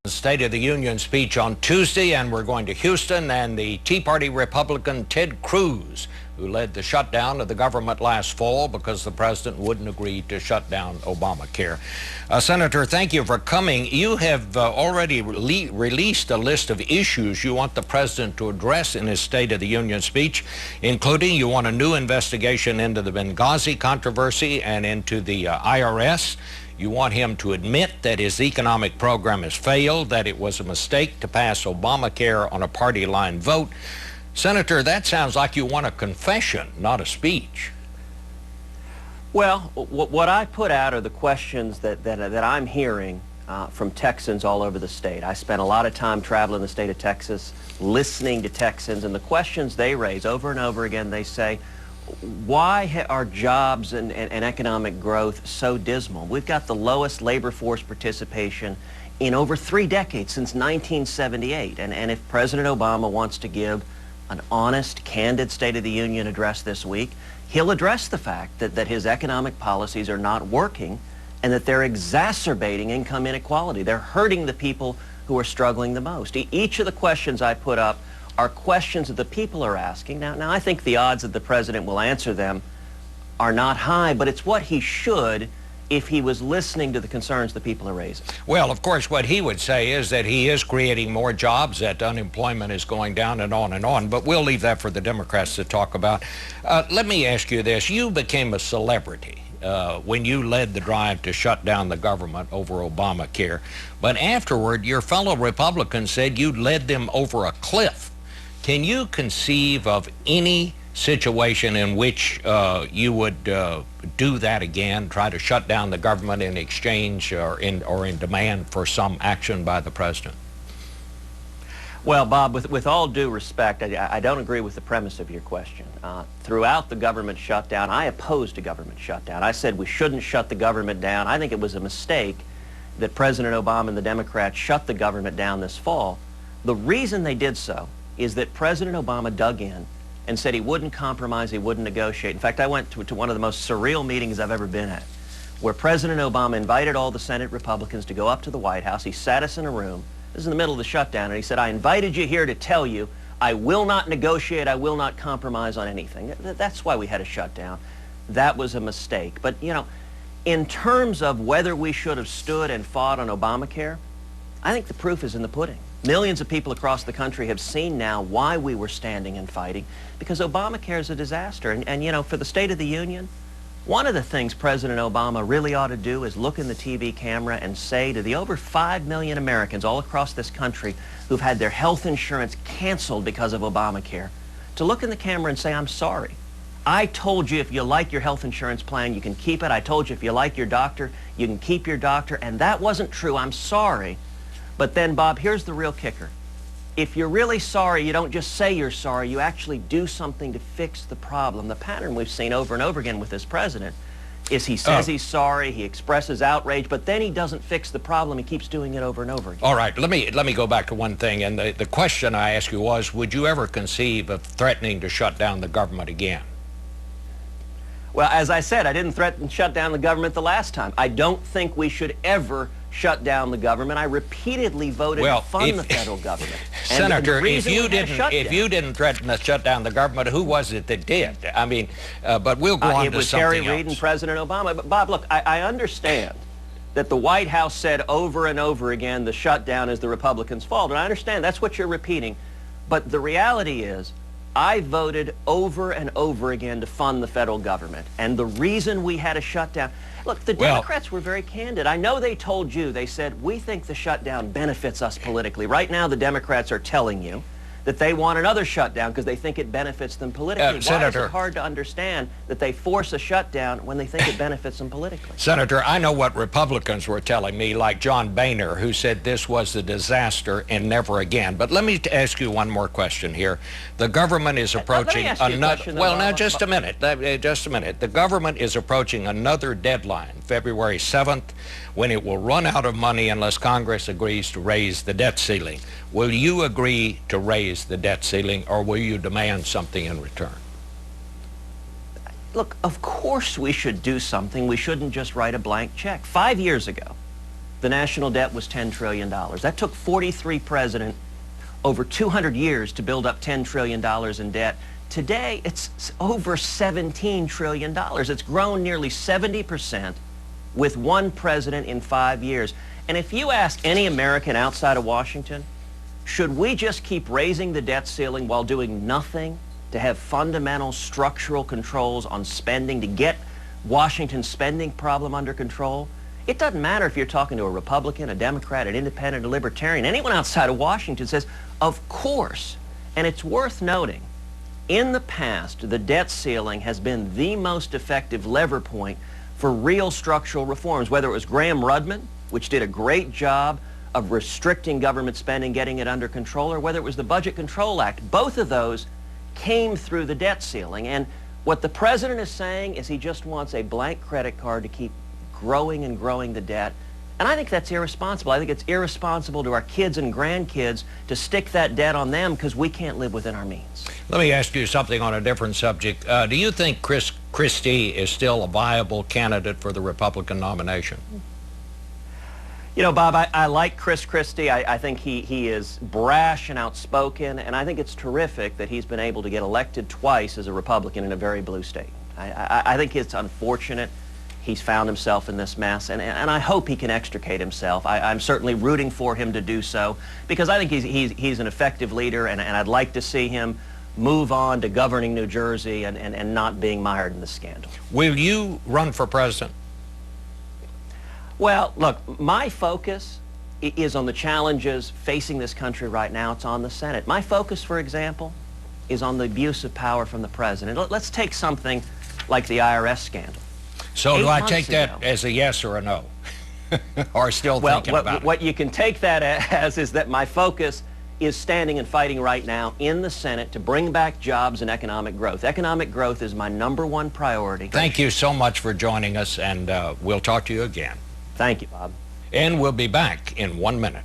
State of the Union speech on Tuesday, and we're going to Houston and the Tea Party Republican Ted Cruz, who led the shutdown of the government last fall because the president wouldn't agree to shut down Obamacare. Senator, thank you for coming. You have already released a list of issues you want the president to address in his State of the Union speech, including you want a new investigation into the Benghazi controversy and into the IRS. You want him to admit that his economic program has failed, that it was a mistake to pass Obamacare on a party line vote. Senator, that sounds like you want a confession, not a speech. Well, what I put out are the questions that I'm hearing from Texans all over the state. I spent a lot of time traveling the state of Texas, listening to Texans, and the questions they raise over and over again, they say, why are jobs and economic growth so dismal? We've got the lowest labor force participation in over 3 decades, since 1978. And if President Obama wants to give an honest, candid State of the Union address this week, he'll address the fact that his economic policies are not working and that they're exacerbating income inequality. They're hurting the people who are struggling the most. Each of the questions I put up are questions that the people are asking. Now, I think the odds that the president will answer them are not high, but it's what he should if he was listening to the concerns the people are raising. Well, of course, what he would say is that he is creating more jobs, that unemployment is going down and on, but we'll leave that for the Democrats to talk about. Let me ask you this. You became a celebrity when you led the drive to shut down the government over Obamacare, but afterward, your fellow Republicans said you led them over a cliff. Can you conceive of any situation in which you would do that again, try to shut down the government in exchange or in demand for some action by the president? Well, Bob, with all due respect, I don't agree with the premise of your question. Throughout the government shutdown, I opposed a government shutdown. I said we shouldn't shut the government down. I think it was a mistake that President Obama and the Democrats shut the government down this fall. The reason they did so is that President Obama dug in and said he wouldn't compromise, he wouldn't negotiate. In fact, I went to one of the most surreal meetings I've ever been at, where President Obama invited all the Senate Republicans to go up to the White House. He sat us in a room. This is in the middle of the shutdown, and he said, I invited you here to tell you I will not negotiate, I will not compromise on anything. That's why we had a shutdown. That was a mistake. But, you know, in terms of whether we should have stood and fought on Obamacare, I think the proof is in the pudding. Millions of people across the country have seen now why we were standing and fighting, because Obamacare is a disaster. And you know, for the State of the Union, one of the things President Obama really ought to do is look in the TV camera and say to the over 5 million Americans all across this country who've had their health insurance canceled because of Obamacare, to look in the camera and say, I'm sorry. I told you if you like your health insurance plan, you can keep it. I told you if you like your doctor, you can keep your doctor. And that wasn't true. I'm sorry. But then, Bob, here's the real kicker. If you're really sorry, you don't just say you're sorry, you actually do something to fix the problem. The pattern we've seen over and over again with this president is he says he's sorry, he expresses outrage, but then he doesn't fix the problem. He keeps doing it over and over again. All right, let me go back to one thing, and the question I asked you was, would you ever conceive of threatening to shut down the government again? Well, as I said, I didn't threaten to shut down the government the last time. I don't think we should ever shut down the government. I repeatedly voted to fund the federal government. Senator, if you didn't threaten to shut down the government, who was it that did? I mean, but we'll go on to something else. It was Harry Reid and President Obama. But Bob, look, I understand that the White House said over and over again the shutdown is the Republicans' fault, and I understand that's what you're repeating. But the reality is, I voted over and over again to fund the federal government. And the reason we had a shutdown, look, the Democrats were very candid. I know they told you, they said, we think the shutdown benefits us politically. Right now, the Democrats are telling you that they want another shutdown because they think it benefits them politically. Why is it hard to understand that they force a shutdown when they think it benefits them politically? Senator, I know what Republicans were telling me, like John Boehner, who said this was a disaster and never again. But let me ask you one more question here. The government is approaching another... Well, now, just a minute. Just a minute. The government is approaching another deadline, February 7th, when it will run out of money unless Congress agrees to raise the debt ceiling. Will you agree to raise the debt ceiling, or will you demand something in return? Look, of course we should do something. We shouldn't just write a blank check. 5 years ago, the national debt was $10 trillion. That took 43 presidents over 200 years to build up $10 trillion in debt. Today, it's over $17 trillion. It's grown nearly 70% with one president in 5 years. And if you ask any American outside of Washington, should we just keep raising the debt ceiling while doing nothing to have fundamental structural controls on spending to get Washington's spending problem under control? It doesn't matter if you're talking to a Republican, a Democrat, an independent, a libertarian. Anyone outside of Washington says, of course. And it's worth noting, in the past, the debt ceiling has been the most effective lever point for real structural reforms, whether it was Gramm-Rudman, which did a great job of restricting government spending, getting it under control, or whether it was the Budget Control Act. Both of those came through the debt ceiling. And what the president is saying is he just wants a blank credit card to keep growing and growing the debt. And I think that's irresponsible. I think it's irresponsible to our kids and grandkids to stick that debt on them because we can't live within our means. Let me ask you something on a different subject. Do you think Chris Christie is still a viable candidate for the Republican nomination? You know, Bob, I like Chris Christie. I think he is brash and outspoken, and I think it's terrific that he's been able to get elected twice as a Republican in a very blue state. I think it's unfortunate he's found himself in this mess, and I hope he can extricate himself. I'm certainly rooting for him to do so because I think he's an effective leader, and I'd like to see him move on to governing New Jersey and not being mired in the scandal. Will you run for president? Well, look, my focus is on the challenges facing this country right now. It's on the Senate. My focus, for example, is on the abuse of power from the president. Let's take something like the IRS scandal. So do I take that as a yes or a no? Or still thinking about it? What you can take that as is that my focus is standing and fighting right now in the Senate to bring back jobs and economic growth. Economic growth is my #1 priority. Thank you so much for joining us, and we'll talk to you again. Thank you, Bob. And we'll be back in 1 minute.